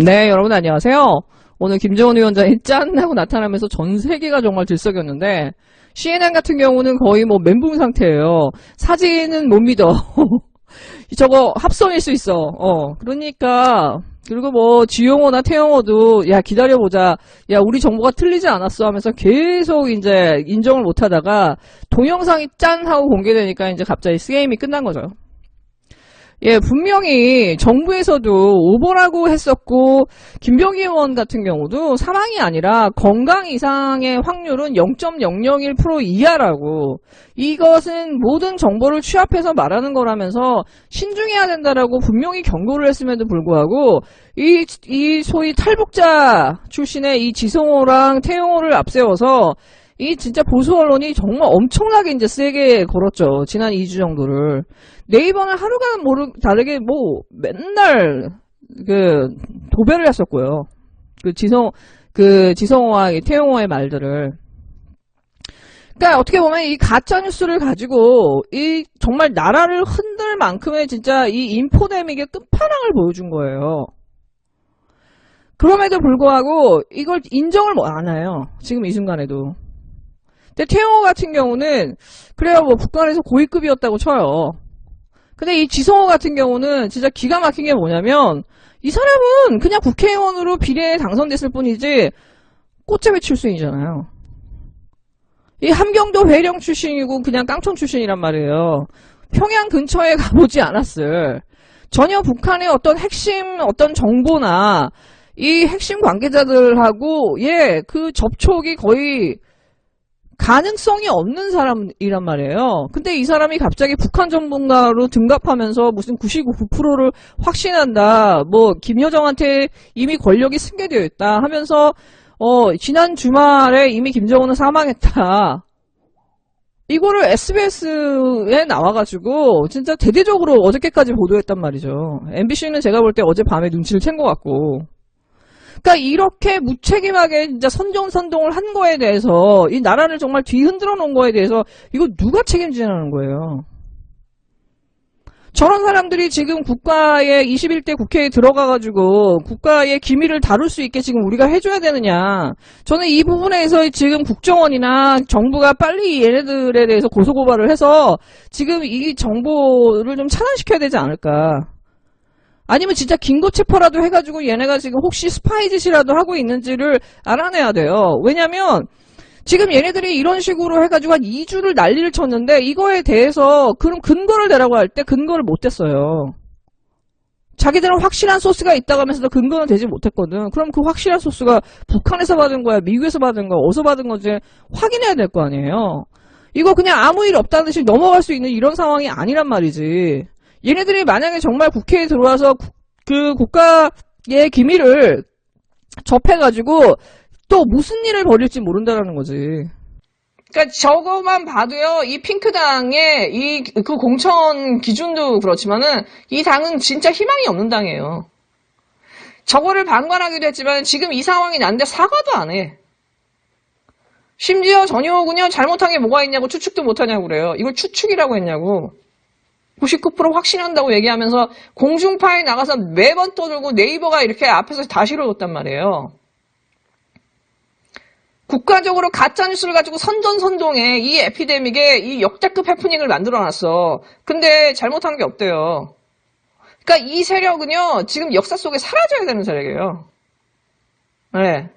네, 여러분 안녕하세요. 오늘 김정은 위원장이 짠 하고 나타나면서 전 세계가 정말 들썩였는데 CNN 같은 경우는 거의 뭐 멘붕 상태예요. 사진은 못 믿어. 저거 합성일 수 있어. 그러니까 그리고 뭐 지용호나 태영호도 야 기다려보자. 야 우리 정보가 틀리지 않았어 하면서 계속 이제 인정을 못 하다가 동영상이 짠 하고 공개되니까 이제 갑자기 게임이 끝난 거죠. 예, 분명히 정부에서도 오보라고 했었고 김병기 의원 같은 경우도 사망이 아니라 건강 이상의 확률은 0.001% 이하라고, 이것은 모든 정보를 취합해서 말하는 거라면서 신중해야 된다라고 분명히 경고를 했음에도 불구하고 이 소위 탈북자 출신의 이 지성호랑 태영호를 앞세워서 이 진짜 보수 언론이 정말 엄청나게 이제 세게 걸었죠. 지난 2주 정도를. 네이버는 하루가 다르게 뭐 맨날 그 도배를 했었고요. 지성호와 태영호의 말들을. 그러니까 어떻게 보면 이 가짜 뉴스를 가지고 이 정말 나라를 흔들 만큼의 진짜 이 인포데믹의 끝판왕을 보여준 거예요. 그럼에도 불구하고 이걸 인정을 안 해요. 지금 이 순간에도. 근데 태영호 같은 경우는 그래요, 뭐 북한에서 고위급이었다고 쳐요. 근데 이 지성호 같은 경우는 진짜 기가 막힌 게 뭐냐면 이 사람은 그냥 국회의원으로 비례에 당선됐을 뿐이지 꽃제비 출신이잖아요. 이 함경도 회령 출신이고 그냥 깡총 출신이란 말이에요. 평양 근처에 가보지 않았을, 전혀 북한의 어떤 핵심 어떤 정보나 이 핵심 관계자들하고 그 접촉이 거의 가능성이 없는 사람이란 말이에요. 근데 이 사람이 갑자기 북한 전문가로 등갑하면서 무슨 99%를 확신한다, 뭐 김여정한테 이미 권력이 승계되어 있다 하면서 지난 주말에 이미 김정은은 사망했다, 이거를 SBS에 나와가지고 진짜 대대적으로 어저께까지 보도했단 말이죠. MBC는 제가 볼 때 어젯밤에 눈치를 챈 것 같고. 그러니까 이렇게 무책임하게 진짜 선전선동을 한 거에 대해서, 이 나라를 정말 뒤흔들어 놓은 거에 대해서 이거 누가 책임지냐는 거예요. 저런 사람들이 지금 국가의 21대 국회에 들어가가지고 국가의 기밀을 다룰 수 있게 지금 우리가 해줘야 되느냐. 저는 이 부분에서 지금 국정원이나 정부가 빨리 얘네들에 대해서 고소고발을 해서 지금 이 정보를 좀 차단시켜야 되지 않을까. 아니면 진짜 긴급체포라도 해가지고 얘네가 지금 혹시 스파이 짓이라도 하고 있는지를 알아내야 돼요. 왜냐면 지금 얘네들이 이런 식으로 해가지고 한 2주를 난리를 쳤는데 이거에 대해서 그럼 근거를 대라고 할 때 근거를 못 댔어요. 자기들은 확실한 소스가 있다고 하면서도 근거는 되지 못했거든. 그럼 그 확실한 소스가 북한에서 받은 거야, 미국에서 받은 거야, 어디서 받은 건지 확인해야 될 거 아니에요. 이거 그냥 아무 일 없다는 듯이 넘어갈 수 있는 이런 상황이 아니란 말이지. 얘네들이 만약에 정말 국회에 들어와서 그 국가의 기밀을 접해가지고 또 무슨 일을 벌일지 모른다라는 거지. 그러니까 저거만 봐도요, 이 핑크당의 그 공천 기준도 그렇지만은 이 당은 진짜 희망이 없는 당이에요. 저거를 방관하기도 했지만 지금 이 상황이 난데 사과도 안 해. 심지어 전효군요, 잘못한 게 뭐가 있냐고 추측도 못하냐고 그래요. 이걸 추측이라고 했냐고. 99% 확신한다고 얘기하면서 공중파에 나가서 매번 떠들고 네이버가 이렇게 앞에서 다 실어줬단 말이에요. 국가적으로 가짜뉴스를 가지고 선전선동해 이 에피데믹에 이 역대급 해프닝을 만들어놨어. 근데 잘못한 게 없대요. 그러니까 이 세력은요, 지금 역사 속에 사라져야 되는 세력이에요. 네.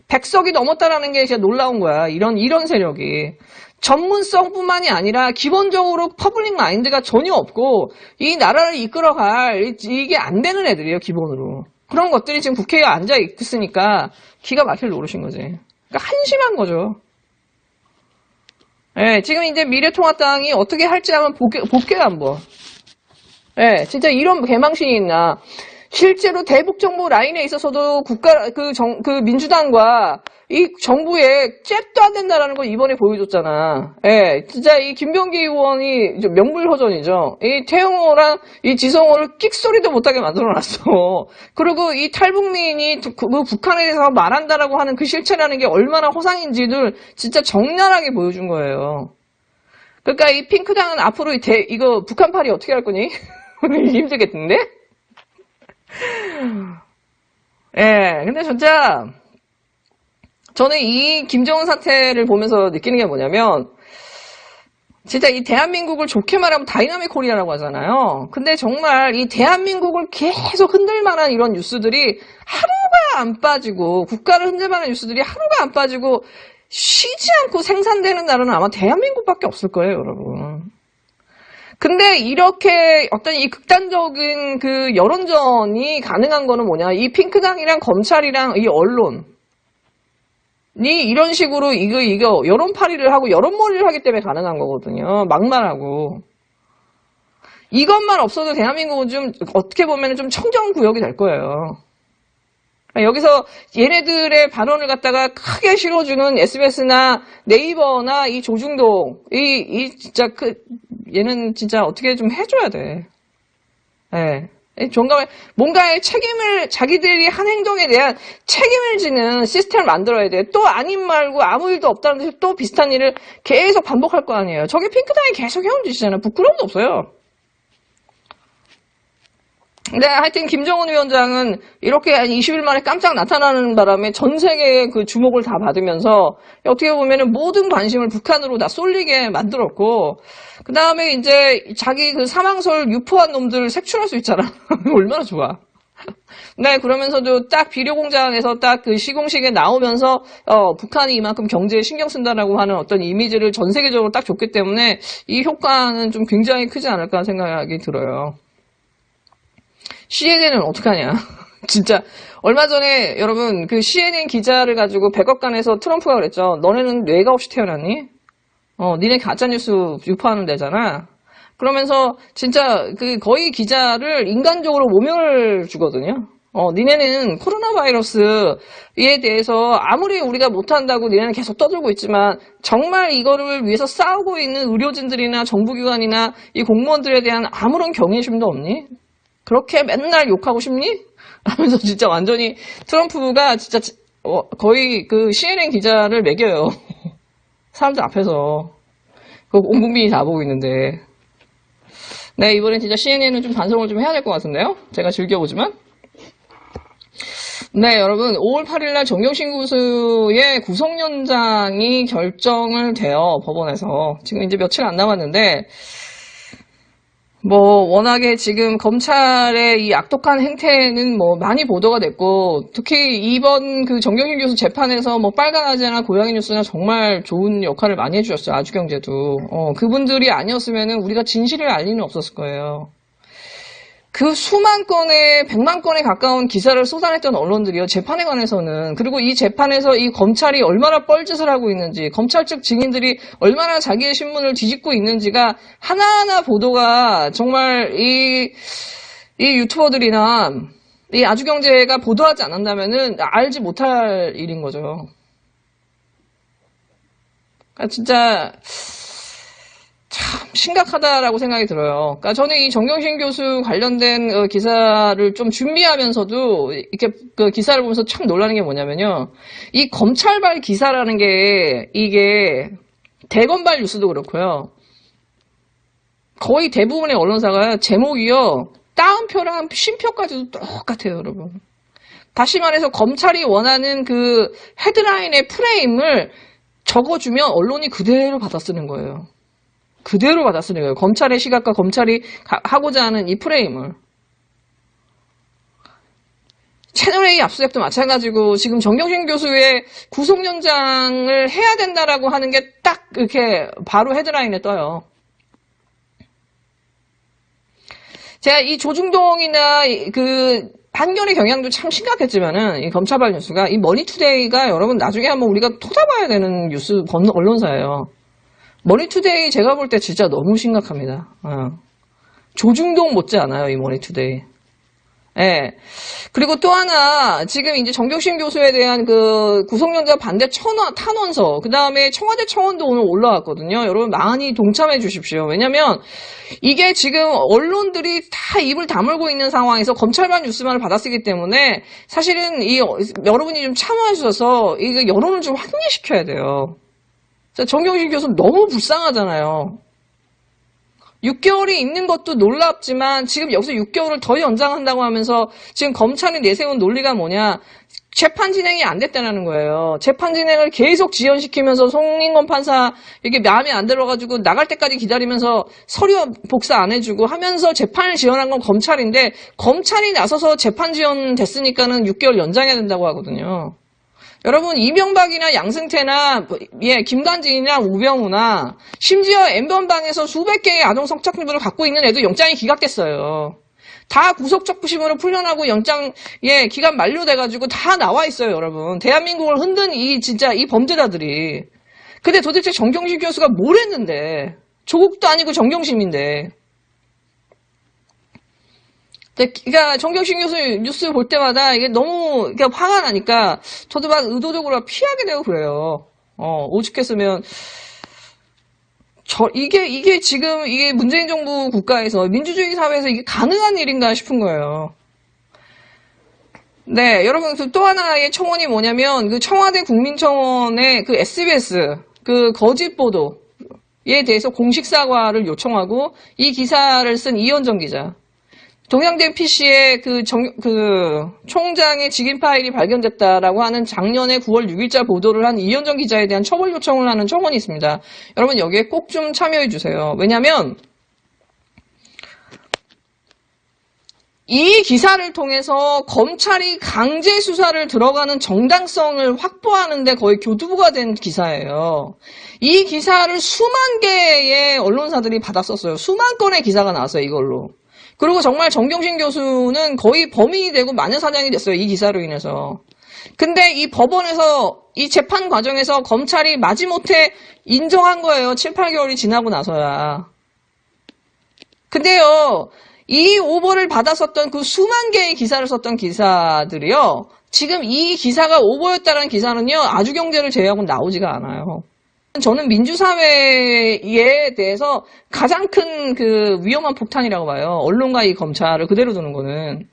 100석이 넘었다라는 게 진짜 놀라운 거야. 이런 세력이. 전문성뿐만이 아니라 기본적으로 퍼블릭 마인드가 전혀 없고 이 나라를 이끌어갈 이게 안 되는 애들이에요, 기본으로. 그런 것들이 지금 국회에 앉아 있으니까 기가 막힐 노릇인 거지. 그러니까 한심한 거죠. 예, 지금 이제 미래통합당이 어떻게 할지 한번 볼게요, 한번. 예, 진짜 이런 개망신이 있나. 실제로 대북정보 라인에 있어서도 민주당과 이 정부에 잽도 안 된다라는 걸 이번에 보여줬잖아. 예, 진짜 이 김병기 의원이 명불허전이죠. 이 태영호랑 이 지성호를 끽소리도 못하게 만들어놨어. 그리고 이 탈북민이 그 북한에 대해서 말한다라고 하는 그 실체라는 게 얼마나 허상인지를 진짜 적나라하게 보여준 거예요. 그러니까 이 핑크당은 앞으로 이거 북한팔이 어떻게 할 거니? 힘들겠는데? 예, 근데 진짜, 저는 이 김정은 사태를 보면서 느끼는 게 뭐냐면, 진짜 이 대한민국을 좋게 말하면 다이나믹 코리아라고 하잖아요. 근데 정말 이 대한민국을 계속 흔들만한 이런 뉴스들이 하루가 안 빠지고, 국가를 흔들만한 뉴스들이 하루가 안 빠지고, 쉬지 않고 생산되는 나라는 아마 대한민국밖에 없을 거예요, 여러분. 근데 이렇게 어떤 이 극단적인 그 여론전이 가능한 거는 뭐냐. 이 핑크당이랑 검찰이랑 이 언론이 이런 식으로 이거 여론파리를 하고 여론몰이를 하기 때문에 가능한 거거든요. 막말하고. 이것만 없어도 대한민국은 좀 어떻게 보면 좀 청정구역이 될 거예요. 여기서 얘네들의 발언을 갖다가 크게 실어주는 SBS나 네이버나 이 조중동, 진짜 얘는 진짜 어떻게 좀 해줘야 돼. 예. 뭔가의 책임을, 자기들이 한 행동에 대한 책임을 지는 시스템을 만들어야 돼. 또 아님 말고 아무 일도 없다는 듯이 또 비슷한 일을 계속 반복할 거 아니에요. 저게 핑크당이 계속 해온 짓이잖아요. 부끄러움도 없어요. 근데 하여튼 김정은 위원장은 이렇게 20일 만에 깜짝 나타나는 바람에 전 세계의 그 주목을 다 받으면서 어떻게 보면은 모든 관심을 북한으로 다 쏠리게 만들었고, 그 다음에 이제 자기 그 사망설 유포한 놈들 색출할 수 있잖아. 얼마나 좋아. 네, 그러면서도 딱 비료공장에서 딱 그 시공식에 나오면서, 북한이 이만큼 경제에 신경 쓴다라고 하는 어떤 이미지를 전 세계적으로 딱 줬기 때문에 이 효과는 좀 굉장히 크지 않을까 생각이 들어요. CNN은 어떡하냐. 진짜 얼마 전에 여러분 그 CNN 기자를 가지고 백악관에서 트럼프가 그랬죠. 너네는 뇌가 없이 태어났니? 니네 가짜뉴스 유포하는 데잖아. 그러면서 진짜 그 거의 기자를 인간적으로 모멸을 주거든요. 니네는 코로나 바이러스에 대해서 아무리 우리가 못한다고 니네는 계속 떠들고 있지만 정말 이거를 위해서 싸우고 있는 의료진들이나 정부기관이나 이 공무원들에 대한 아무런 경외심도 없니? 그렇게 맨날 욕하고 싶니? 하면서 진짜 완전히 트럼프가 진짜 거의 그 CNN 기자를 매겨요. 사람들 앞에서. 온 국민이 다 보고 있는데. 네, 이번엔 진짜 CNN은 좀 반성을 좀 해야 될 것 같은데요? 제가 즐겨보지만. 네, 여러분, 5월 8일날 정경심 교수의 구속연장이 결정을 돼요, 법원에서. 지금 이제 며칠 안 남았는데, 워낙에 지금 검찰의 이 악독한 행태는 많이 보도가 됐고, 특히 이번 그 정경심 교수 재판에서 빨간 아재나 고양이 뉴스나 정말 좋은 역할을 많이 해주셨어요. 아주경제도. 그분들이 아니었으면은 우리가 진실을 알 리는 없었을 거예요. 그 수만 건에 100만 건에 가까운 기사를 쏟아냈던 언론들이요. 재판에 관해서는. 그리고 이 재판에서 이 검찰이 얼마나 뻘짓을 하고 있는지, 검찰 측 증인들이 얼마나 자기의 신문을 뒤집고 있는지가 하나하나 보도가 정말 이 유튜버들이나 이 아주경제가 보도하지 않는다면은 알지 못할 일인 거죠. 그러니까 진짜 참 심각하다라고 생각이 들어요. 그러니까 저는 이 정경심 교수 관련된 기사를 좀 준비하면서도 이렇게 그 기사를 보면서 참 놀라는 게 뭐냐면요. 이 검찰발 기사라는 게 이게 대검발 뉴스도 그렇고요. 거의 대부분의 언론사가 제목이요. 따옴표랑 쉼표까지도 똑같아요, 여러분. 다시 말해서 검찰이 원하는 그 헤드라인의 프레임을 적어주면 언론이 그대로 받아 쓰는 거예요. 그대로 받아 쓰는 거예요. 검찰의 시각과 검찰이 하고자 하는 이 프레임을. 채널A 압수수색도 마찬가지고 지금 정경심 교수의 구속연장을 해야 된다라고 하는 게 딱 이렇게 바로 헤드라인에 떠요. 제가 이 조중동이나 그 한겨레 경향도 참 심각했지만은 이 검찰발 뉴스가 이 머니투데이가 여러분 나중에 한번 우리가 토다봐야 되는 뉴스 언론사예요. 머니투데이 제가 볼 때 진짜 너무 심각합니다. 조중동 못지않아요, 이 머니투데이. 예. 그리고 또 하나, 지금 이제 정경심 교수에 대한 그 구속연장 반대 탄원서, 그 다음에 청와대 청원도 오늘 올라왔거든요. 여러분 많이 동참해 주십시오. 왜냐면, 이게 지금 언론들이 다 입을 다물고 있는 상황에서 검찰발 뉴스만을 받아쓰기 때문에, 사실은 여러분이 좀 참여해 주셔서, 이거 여론을 좀 확인시켜야 돼요. 정경심 교수 너무 불쌍하잖아요. 6개월이 있는 것도 놀랍지만 지금 여기서 6개월을 더 연장한다고 하면서 지금 검찰이 내세운 논리가 뭐냐. 재판 진행이 안 됐다는 거예요. 재판 진행을 계속 지연시키면서 송인권 판사 이게 마음에 안 들어가지고 나갈 때까지 기다리면서 서류 복사 안 해주고 하면서 재판을 지연한 건 검찰인데 검찰이 나서서 재판 지연됐으니까는 6개월 연장해야 된다고 하거든요. 여러분 이명박이나 양승태나 김관진이나 우병우나 심지어 N번방에서 수백 개의 아동 성착물을 갖고 있는 애도 영장이 기각됐어요. 다 구속적부심으로 풀려나고 영장 기간 만료돼가지고 다 나와 있어요, 여러분. 대한민국을 흔든 진짜 이 범죄자들이. 근데 도대체 정경심 교수가 뭘 했는데? 조국도 아니고 정경심인데. 그러니까 정경심 교수 뉴스 볼 때마다 이게 너무 화가 나니까 저도 막 의도적으로 피하게 되고 그래요. 오죽했으면. 이게 지금, 문재인 정부 국가에서, 민주주의 사회에서 이게 가능한 일인가 싶은 거예요. 네, 여러분, 또 하나의 청원이 뭐냐면, 그 청와대 국민청원의 그 SBS, 그 거짓 보도에 대해서 공식 사과를 요청하고, 이 기사를 쓴 이현정 기자. 동양대 PC의 총장의 직인 파일이 발견됐다라고 하는 작년에 9월 6일자 보도를 한 이현정 기자에 대한 처벌 요청을 하는 청원이 있습니다. 여러분 여기에 꼭 좀 참여해 주세요. 왜냐하면 이 기사를 통해서 검찰이 강제 수사를 들어가는 정당성을 확보하는 데 거의 교두보가 된 기사예요. 이 기사를 수만 개의 언론사들이 받았었어요. 수만 건의 기사가 나왔어요, 이걸로. 그리고 정말 정경심 교수는 거의 범인이 되고 마녀사냥이 됐어요. 이 기사로 인해서. 근데 이 법원에서 이 재판 과정에서 검찰이 마지못해 인정한 거예요. 7, 8개월이 지나고 나서야. 근데요. 이 오보를 받았었던 그 수만 개의 기사를 썼던 기사들이요. 지금 이 기사가 오보였다는 기사는요. 아주경제를 제외하고 나오지가 않아요. 저는 민주사회에 대해서 가장 큰 위험한 폭탄이라고 봐요. 언론과 이 검찰을 그대로 두는 거는.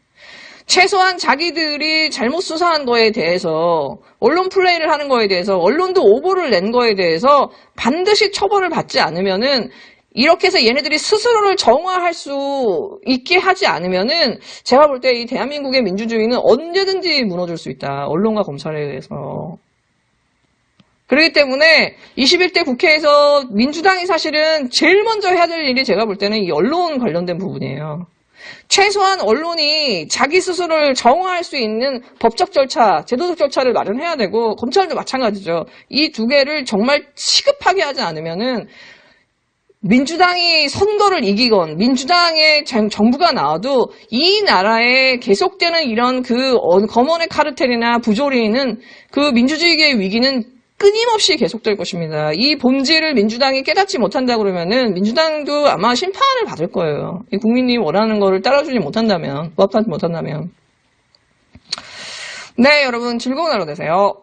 최소한 자기들이 잘못 수사한 거에 대해서, 언론 플레이를 하는 거에 대해서, 언론도 오보를 낸 거에 대해서 반드시 처벌을 받지 않으면은, 이렇게 해서 얘네들이 스스로를 정화할 수 있게 하지 않으면은, 제가 볼 때 이 대한민국의 민주주의는 언제든지 무너질 수 있다. 언론과 검찰에 의해서. 그렇기 때문에 21대 국회에서 민주당이 사실은 제일 먼저 해야 될 일이 제가 볼 때는 이 언론 관련된 부분이에요. 최소한 언론이 자기 스스로를 정화할 수 있는 법적 절차, 제도적 절차를 마련해야 되고 검찰도 마찬가지죠. 이 두 개를 정말 시급하게 하지 않으면은 민주당이 선거를 이기건 민주당의 정부가 나와도 이 나라에 계속되는 이런 검언의 카르텔이나 부조리는 민주주의의 위기는 끊임없이 계속될 것입니다. 이 본질을 민주당이 깨닫지 못한다 그러면은 민주당도 아마 심판을 받을 거예요. 이 국민이 원하는 거를 따라주지 못한다면, 부합하지 못한다면. 네, 여러분 즐거운 하루 되세요.